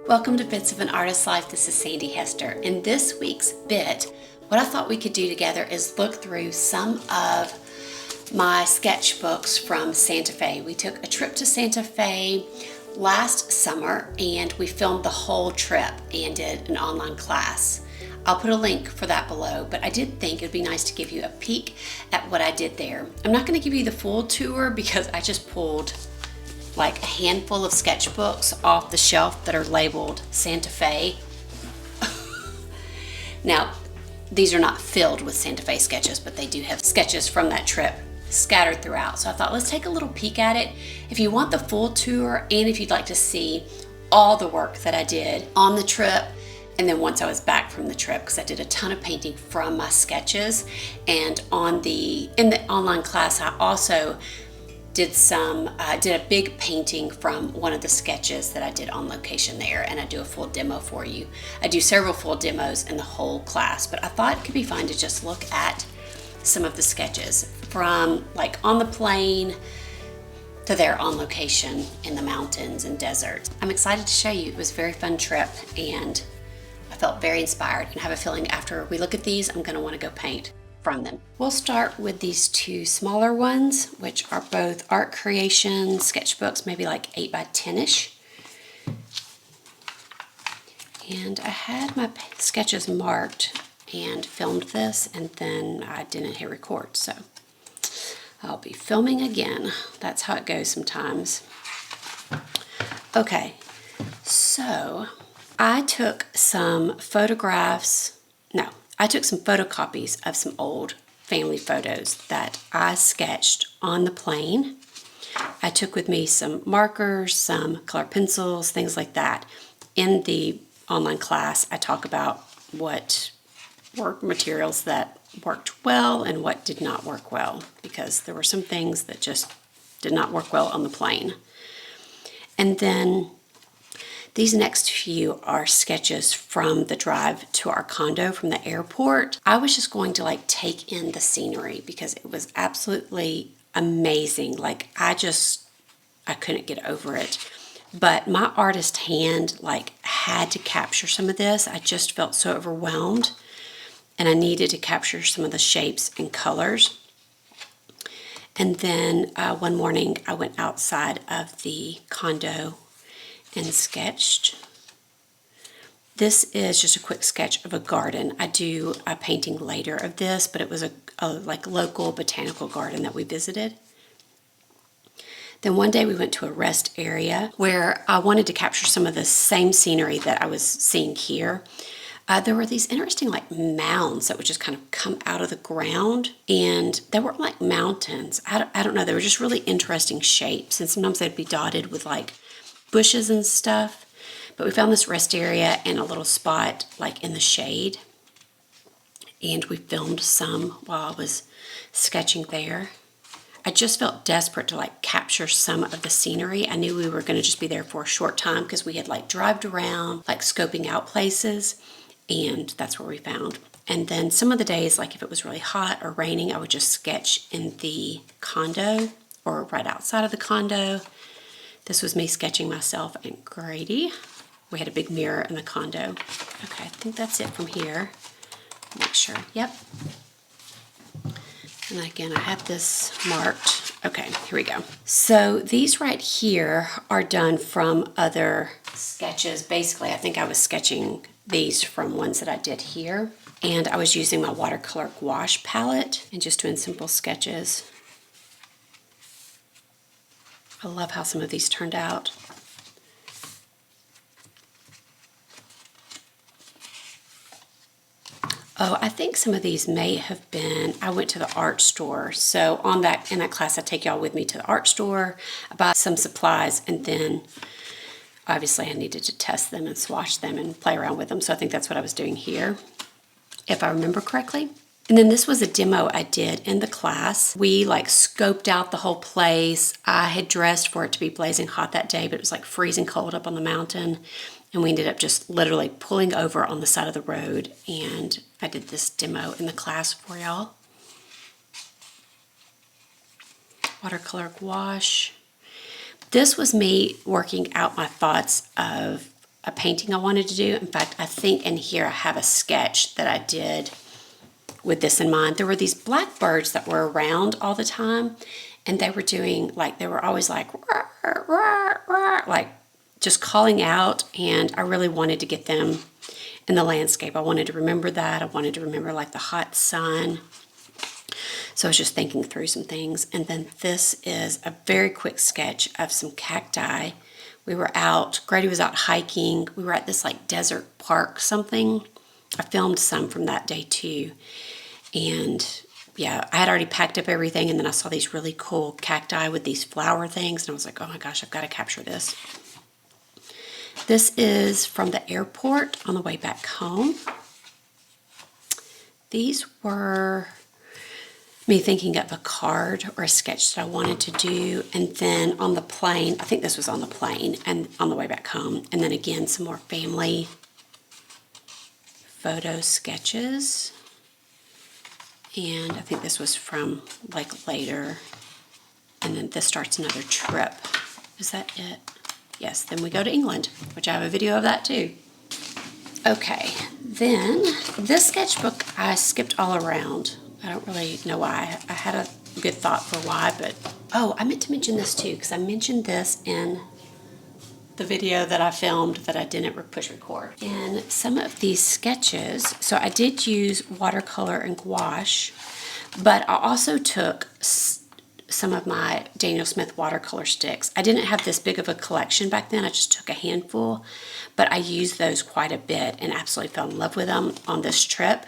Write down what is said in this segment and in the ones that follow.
Welcome to Bits of an Artist's Life. This is Sandy Hester. In this week's bit, what I thought we could do together is look through some of my sketchbooks from Santa Fe. We took a trip to Santa Fe last summer and we filmed the whole trip and did an online class. I'll put a link for that below, but I did think it'd be nice to give you a peek at what I did there. I'm not going to give you the full tour because I just pulled like a handful of sketchbooks off the shelf that are labeled Santa Fe. Now, these are not filled with Santa Fe sketches, but they do have sketches from that trip scattered throughout. So I thought, let's take a little peek at it. If you want the full tour and if you'd like to see all the work that I did on the trip, and then once I was back from the trip, because I did a ton of painting from my sketches, and in the online class, I also did a big painting from one of the sketches that I did on location there, and I do a full demo for you. I do several full demos in the whole class, but I thought it could be fun to just look at some of the sketches from like on the plane to there on location in the mountains and desert. I'm excited to show you. It was a very fun trip and I felt very inspired, and I have a feeling after we look at these, I'm gonna wanna go paint from them. We'll start with these two smaller ones, which are both art creation sketchbooks, maybe like 8 by 10-ish. And I had my sketches marked and filmed this, and then I didn't hit record, so I'll be filming again. That's how it goes sometimes. Okay, so I took some photocopies of some old family photos that I sketched on the plane. I took with me some markers, some color pencils, things like that. In the online class, I talk about what work materials that worked well and what did not work well, because there were some things that just did not work well on the plane. And then these next few are sketches from the drive to our condo from the airport. I was just going to like take in the scenery because it was absolutely amazing. Like I couldn't get over it. But my artist hand like had to capture some of this. I just felt so overwhelmed and I needed to capture some of the shapes and colors. And then one morning I went outside of the condo and sketched. This is just a quick sketch of a garden. I do a painting later of this, but it was a like local botanical garden that we visited. Then one day we went to a rest area where I wanted to capture some of the same scenery that I was seeing here. There were these interesting like mounds that would just kind of come out of the ground, and they weren't like mountains. I don't know, they were just really interesting shapes, and sometimes they'd be dotted with like bushes and stuff. But we found this rest area and a little spot like in the shade, and we filmed some while I was sketching there. I just felt desperate to like capture some of the scenery. I knew we were going to just be there for a short time because we had like drived around like scoping out places, and that's where we found. And then some of the days, like if it was really hot or raining, I would just sketch in the condo or right outside of the condo. This was me sketching myself and Grady. We had a big mirror in the condo. Okay, I think that's it from here. Make sure, yep. And again, I have this marked. Okay, here we go. So these right here are done from other sketches. Basically, I think I was sketching these from ones that I did here. And I was using my Watercolor Gouache palette and just doing simple sketches. I love how some of these turned out. Oh, I think some of these may have been, I went to the art store. So in that class, I take y'all with me to the art store. I bought some supplies, and then obviously I needed to test them and swatch them and play around with them. So I think that's what I was doing here, if I remember correctly. And then this was a demo I did in the class. We like scoped out the whole place. I had dressed for it to be blazing hot that day, but it was like freezing cold up on the mountain. And we ended up just literally pulling over on the side of the road, and I did this demo in the class for y'all. Watercolor gouache. This was me working out my thoughts of a painting I wanted to do. In fact, I think in here I have a sketch that I did with this in mind. There were these blackbirds that were around all the time, and they were doing, like, they were always like, "Rawr, rawr, rawr," like just calling out, and I really wanted to get them in the landscape. I wanted to remember that. I wanted to remember like the hot sun. So I was just thinking through some things. And then this is a very quick sketch of some cacti. We were out, Grady was out hiking. We were at this like desert park something. I filmed some from that day too. And yeah, I had already packed up everything, and then I saw these really cool cacti with these flower things, and I was like, oh my gosh, I've got to capture this. This is from the airport on the way back home. These were me thinking of a card or a sketch that I wanted to do, and then on the plane, I think this was on the plane and on the way back home, and then again some more family photo sketches. And I think this was from like later, and then this starts another trip. Is that it? Yes, then we go to England, which I have a video of that too. Okay, then this sketchbook I skipped all around. I don't really know why. I had a good thought for why, but oh, I meant to mention this too, because I mentioned this in the video that I filmed that I didn't push record. In some of these sketches, so I did use watercolor and gouache, but I also took some of my Daniel Smith watercolor sticks. I didn't have this big of a collection back then. I just took a handful, but I used those quite a bit and absolutely fell in love with them on this trip.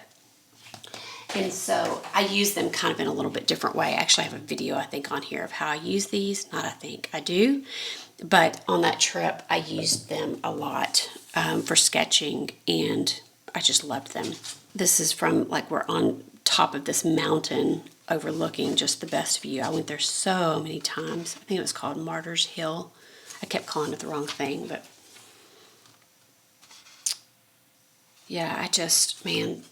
And so I use them kind of in a little bit different way. Actually, I have a video, I think, on here of how I use these. Not I think, I do. But on that trip, I used them a lot for sketching, and I just loved them. This is from, like, we're on top of this mountain overlooking just the best view. I went there so many times. I think it was called Martyrs Hill. I kept calling it the wrong thing, but yeah, I just, man,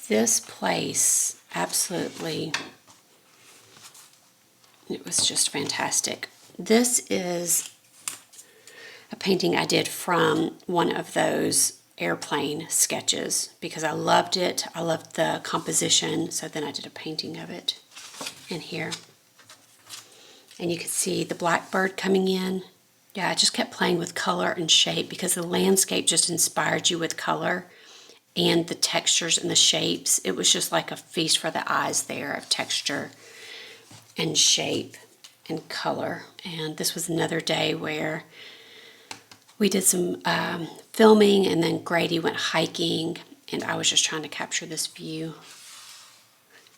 this place absolutely, it was just fantastic. This is a painting I did from one of those airplane sketches because I loved it. I loved the composition, so then I did a painting of it in here. And you can see the blackbird coming in. Yeah, I just kept playing with color and shape because the landscape just inspired you with color and the textures and the shapes. It was just like a feast for the eyes there of texture and shape and color. And this was another day where we did some filming, and then Grady went hiking, and I was just trying to capture this view.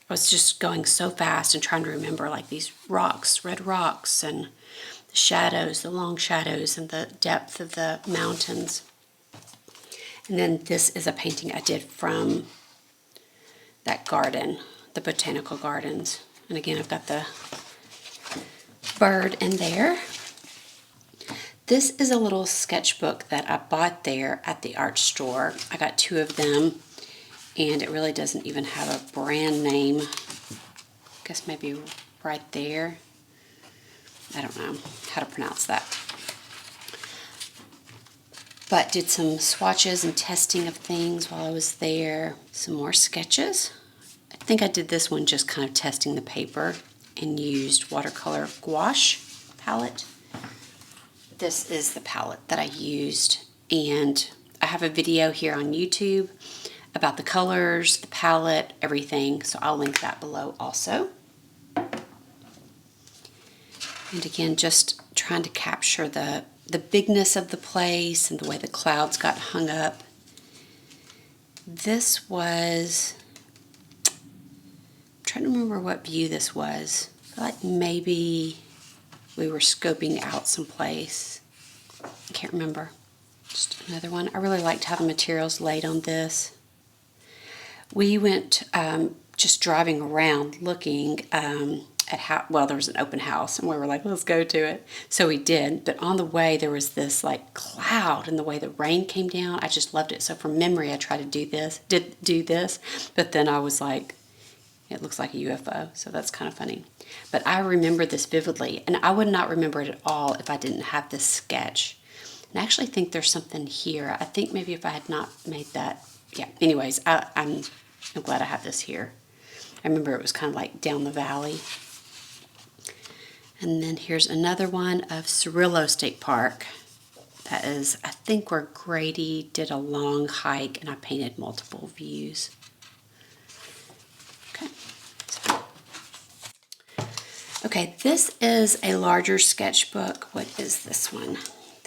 I was just going so fast and trying to remember like these rocks, red rocks, and the shadows, the long shadows, and the depth of the mountains. And then this is a painting I did from that garden, the botanical gardens. And again, I've got the bird in there. This is a little sketchbook that I bought there at the art store. I got 2 of them, and it really doesn't even have a brand name. I guess maybe right there. I don't know how to pronounce that. But did some swatches and testing of things while I was there. Some more sketches. I think I did this one just kind of testing the paper and used watercolor gouache palette. This is the palette that I used, and I have a video here on YouTube about the colors, the palette, everything, so I'll link that below also. And again, just trying to capture the bigness of the place and the way the clouds got hung up. This was, I'm trying to remember what view this was. I feel like maybe we were scoping out someplace. I can't remember. Just another one. I really liked how the materials laid on this. We went just driving around looking at how, well, there was an open house, and we were like, let's go to it. So we did, but on the way there was this like cloud, and the way the rain came down, I just loved it. So from memory, I tried to do this, but then I was like, it looks like a UFO, so that's kind of funny. But I remember this vividly, and I would not remember it at all if I didn't have this sketch. And I actually think there's something here. I think maybe if I had not made that, yeah. Anyways, I'm glad I have this here. I remember it was kind of like down the valley. And then here's another one of Cirillo State Park. That is, I think, where Grady did a long hike and I painted multiple views. Okay. Okay, this is a larger sketchbook. What is this one?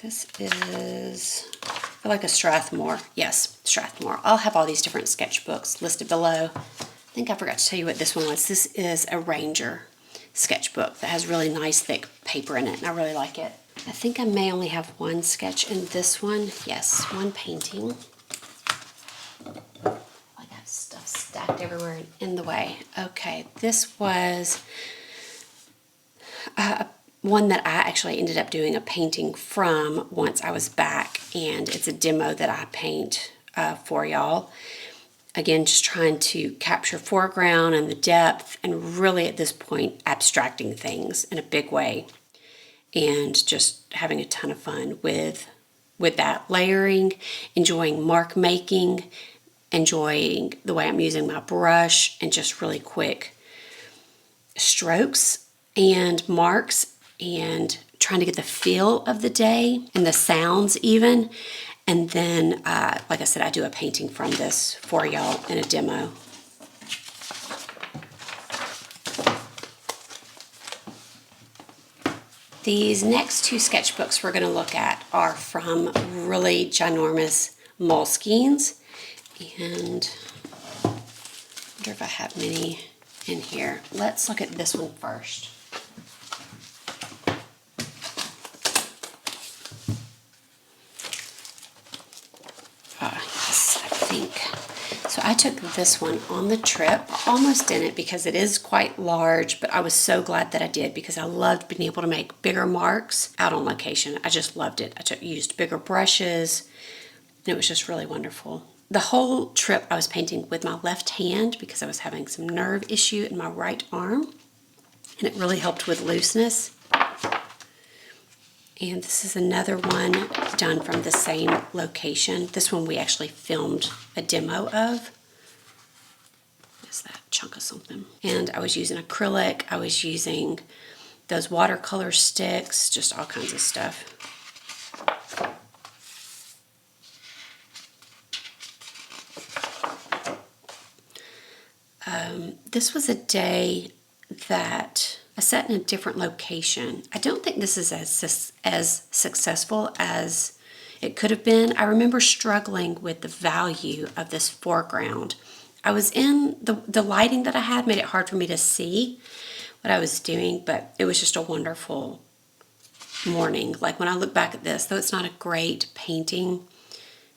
This is, I feel like a Strathmore. Yes, Strathmore. I'll have all these different sketchbooks listed below. I think I forgot to tell you what this one was. This is a Ranger sketchbook that has really nice thick paper in it, and I really like it. I think I may only have one sketch in this one. Yes, one painting. I got stuff stacked everywhere and in the way. Okay, this was one that I actually ended up doing a painting from once I was back, and it's a demo that I paint for y'all. Again, just trying to capture foreground and the depth, and really at this point abstracting things in a big way, and just having a ton of fun with that, layering, enjoying mark making, enjoying the way I'm using my brush, and just really quick strokes and marks, and trying to get the feel of the day and the sounds even. And then, like I said, I do a painting from this for y'all in a demo. These next two sketchbooks we're going to look at are from really ginormous Moleskines. And I wonder if I have many in here. Let's look at this one first. Yes, I think. So I took this one on the trip. Almost didn't because it is quite large, but I was so glad that I did because I loved being able to make bigger marks out on location. I just loved it. I used bigger brushes, and it was just really wonderful. The whole trip I was painting with my left hand because I was having some nerve issue in my right arm, and it really helped with looseness. And this is another one done from the same location. This one we actually filmed a demo of. What is that? Chunk of something. And I was using acrylic. I was using those watercolor sticks, just all kinds of stuff. This was a day that I sat in a different location. I don't think this is as successful as it could have been. I remember struggling with the value of this foreground. I was in the lighting that I had made it hard for me to see what I was doing, but it was just a wonderful morning. Like when I look back at this, though it's not a great painting,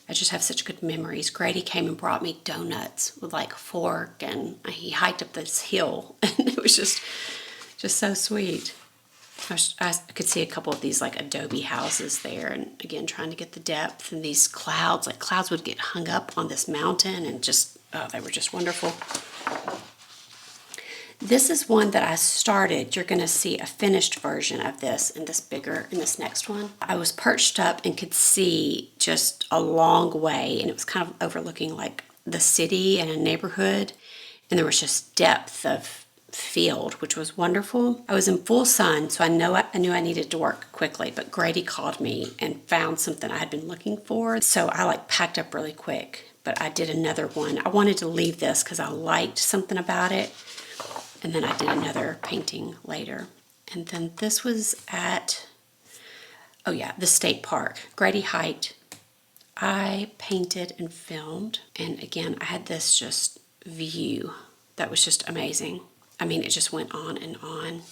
I just have such good memories. Grady came and brought me donuts with like a fork, and he hiked up this hill, and it was just so sweet. I could see a couple of these like adobe houses there, and again trying to get the depth, and these clouds, like clouds would get hung up on this mountain, and just, oh, they were just wonderful. This is one that I started. You're going to see a finished version of this in this next one. I was perched up and could see just a long way, and it was kind of overlooking like the city and a neighborhood, and there was just depth of field, which was wonderful. I was in full sun, so I knew I needed to work quickly, but Grady called me and found something I had been looking for, so I like packed up really quick. But I did another one. I wanted to leave this because I liked something about it. And then I did another painting later. And then this was at, oh yeah, the state park. Grady hiked. I painted and filmed. And again, I had this just view that was just amazing. I mean, it just went on and on.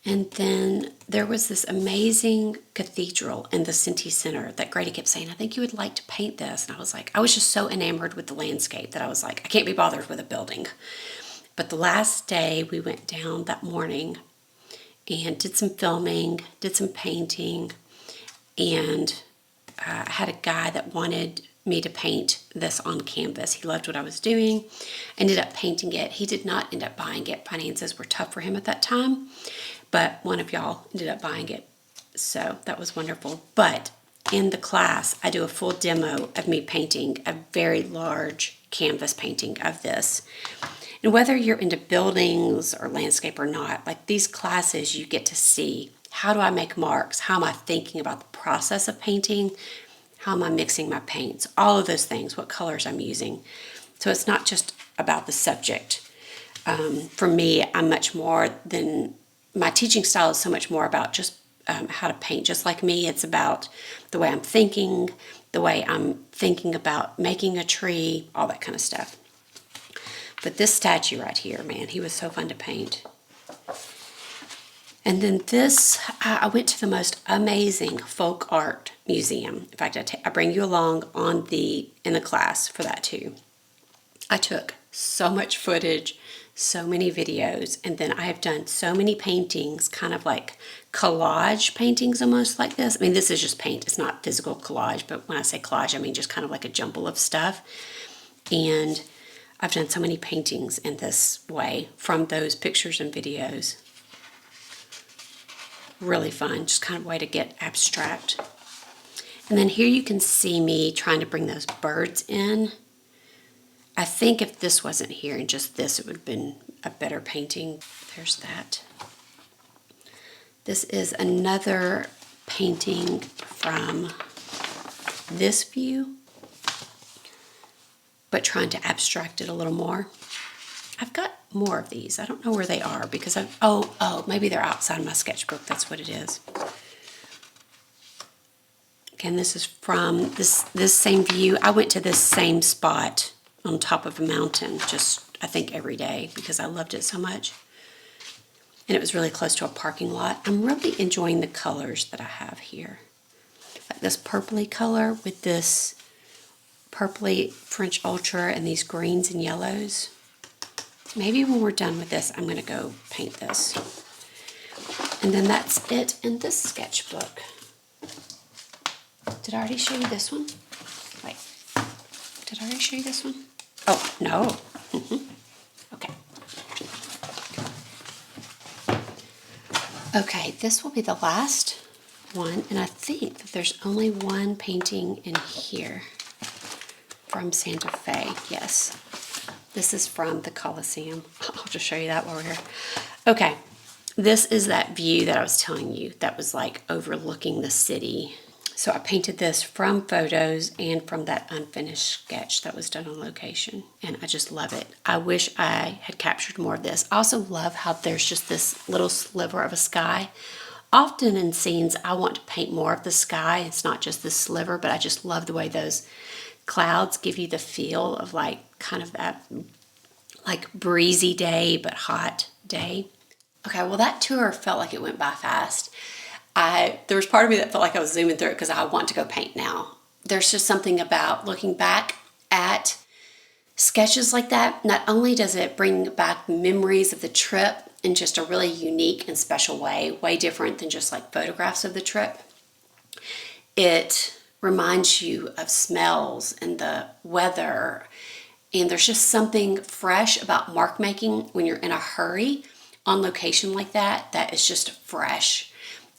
And then there was this amazing cathedral in the Cinti Center that Grady kept saying, I think you would like to paint this. And I was like, I was just so enamored with the landscape that I was like, I can't be bothered with a building. But the last day we went down that morning and did some filming, did some painting, and I had a guy that wanted me to paint this on canvas. He loved what I was doing. Ended up painting it. He did not end up buying it. Finances were tough for him at that time, but one of y'all ended up buying it. So that was wonderful. But in the class, I do a full demo of me painting a very large canvas painting of this. And whether you're into buildings or landscape or not, like these classes, you get to see, how do I make marks? How am I thinking about the process of painting? How am I mixing my paints? All of those things, what colors I'm using. So it's not just about the subject. For me, I'm much more than, my teaching style is so much more about just how to paint. Just like me, it's about the way I'm thinking, the way I'm thinking about making a tree, all that kind of stuff. But this statue right here, man, he was so fun to paint. And then this, I went to the most amazing folk art museum. In fact, I bring you along in the class for that too. I took so much footage, so many videos, and then I have done so many paintings, kind of like collage paintings almost like this. I mean, this is just paint. It's not physical collage, but when I say collage, I mean just kind of like a jumble of stuff. And I've done so many paintings in this way from those pictures and videos. Really fun, just kind of a way to get abstract. And then here you can see me trying to bring those birds in. I think if this wasn't here and just this, it would have been a better painting. There's that. This is another painting from this view, but trying to abstract it a little more. I've got more of these. I don't know where they are because maybe they're outside my sketchbook. That's what it is. Again, this is from this same view. I went to this same spot on top of a mountain just, I think, every day because I loved it so much. And it was really close to a parking lot. I'm really enjoying the colors that I have here. Like this purpley color with this purpley French Ultra and these greens and yellows. Maybe when we're done with this, I'm going to go paint this. And then that's it in this sketchbook. Did I already show you this one? Wait, did I already show you this one? Oh, no. Okay. Okay, this will be the last one, and I think that there's only one painting in here from Santa Fe. Yes. This is from the Coliseum. I'll just show you that while we're here. Okay, this is that view that I was telling you that was like overlooking the city. So I painted this from photos and from that unfinished sketch that was done on location. And I just love it. I wish I had captured more of this. I also love how there's just this little sliver of a sky. Often in scenes, I want to paint more of the sky. It's not just this sliver, but I just love the way those clouds give you the feel of like kind of that like breezy day but hot day. Okay, well that tour felt like it went by fast. There was part of me that felt like I was zooming through it because I want to go paint now. There's just something about looking back at sketches like that. Not only does it bring back memories of the trip in just a really unique and special way different than just like photographs of the trip. It reminds you of smells and the weather. And there's just something fresh about mark making when you're in a hurry on location like that is just fresh.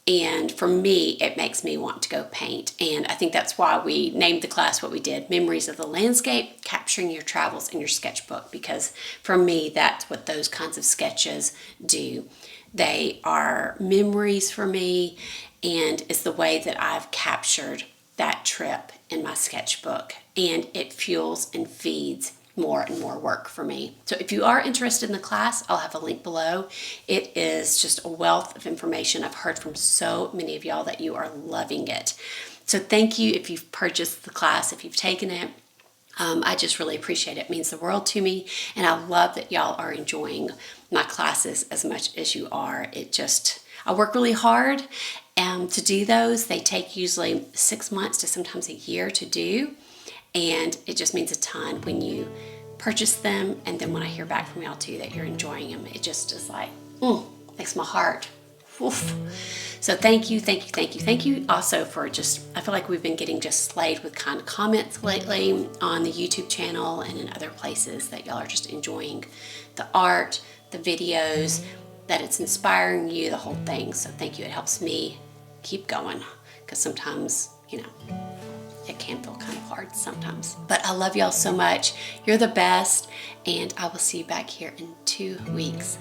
And for me, it makes me want to go paint. And I think that's why we named the class what we did, Memories of the Landscape, Capturing Your Travels in Your Sketchbook. Because for me, that's what those kinds of sketches do. They are memories for me, and it's the way that I've captured that trip in my sketchbook. And it fuels and feeds more and more work for me. So if you are interested in the class, I'll have a link below. It is just a wealth of information. I've heard from so many of y'all that you are loving it. So thank you if you've purchased the class, if you've taken it. I just really appreciate it. It means the world to me. And I love that y'all are enjoying my classes as much as you are. I work really hard to do those. They take usually 6 months to sometimes a year to do. And it just means a ton when you purchase them, and then when I hear back from y'all too that you're enjoying them, it just is like, makes my heart. Oof. So thank you also for I feel like we've been getting just slayed with kind of comments lately on the YouTube channel and in other places that y'all are just enjoying the art, the videos, that it's inspiring you, the whole thing. So thank you. It helps me keep going, because sometimes, you know, it can feel kind of hard sometimes. But I love y'all so much. You're the best, and I will see you back here in 2 weeks.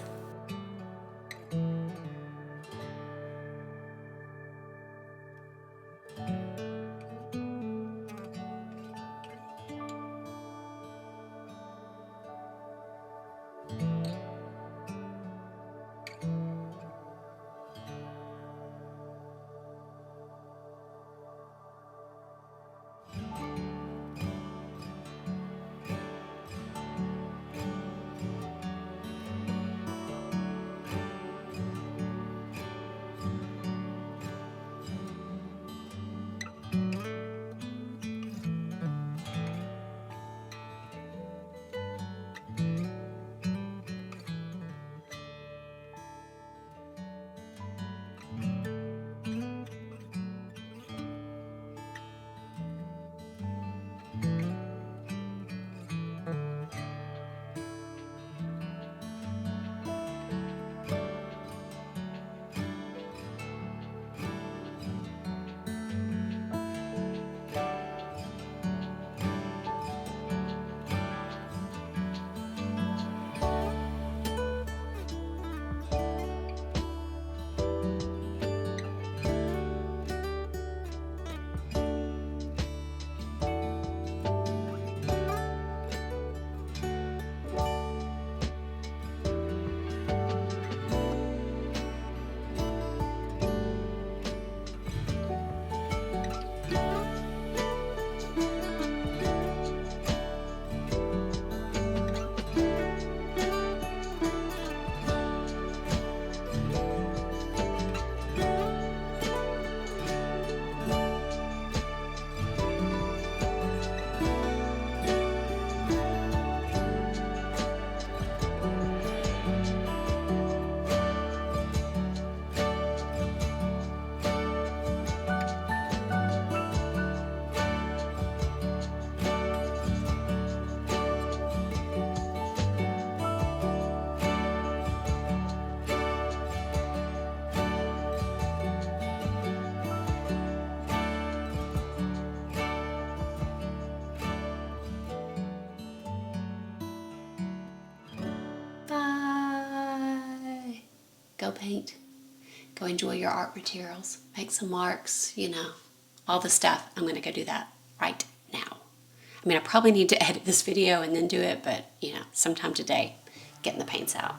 Bye. Go paint. Go enjoy your art materials. Make some marks, you know, all the stuff. I'm going to go do that right now. I mean, I probably need to edit this video and then do it, but, you know, sometime today, getting the paints out.